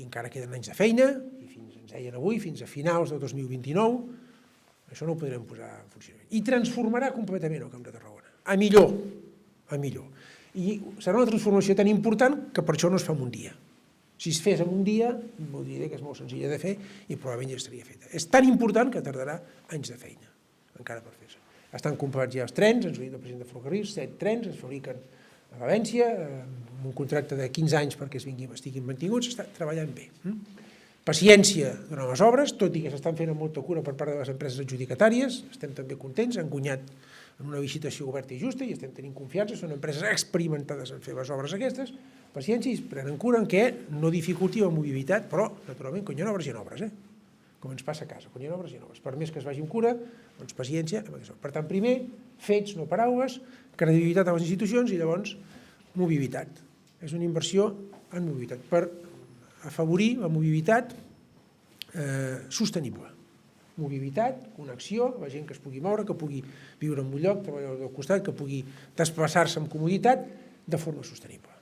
encara queden anys de feina, i ens deien avui, fins a finals de 2029, això no ho podrem posar en funcionament. I transformarà completament el Camp de Tarragona, a millor, a millor. I serà una transformació tan important que per això no es fa en un dia. Si es fes en un dia, m'ho diré que és molt senzilla de fer i probablement ja estaria feta. És tan important que tardarà anys de feina, encara per fer-se. Estan comprats ja els trens, ens ho ha dit el president de Ferrocarrils, 7 trens es fabriquen a València, amb un contracte de 15 anys perquè estiguin mantinguts, està treballant bé. Paciència durant les obres, tot i que s'estan fent amb molta cura per part de les empreses adjudicatàries, estem també contents, han guanyat en una licitació oberta i justa i estem tenint confiança, són empreses experimentades en fer les obres aquestes, paciència i prenen cura en què no dificulti la mobilitat, però naturalment quan hi ha obres hi ha obres, com ens passa a casa, quan hi ha obres hi ha obres. Per més que es vagi amb cura, doncs paciència. Per tant, primer, fets, no paraules, credibilitat a les institucions i llavors mobilitat. És una inversió en mobilitat per afavorir la mobilitat sostenible. Mobilitat, connexió, la gent que es pugui moure, que pugui viure en un lloc, treballar al costat, que pugui desplaçar-se amb comoditat de forma sostenible.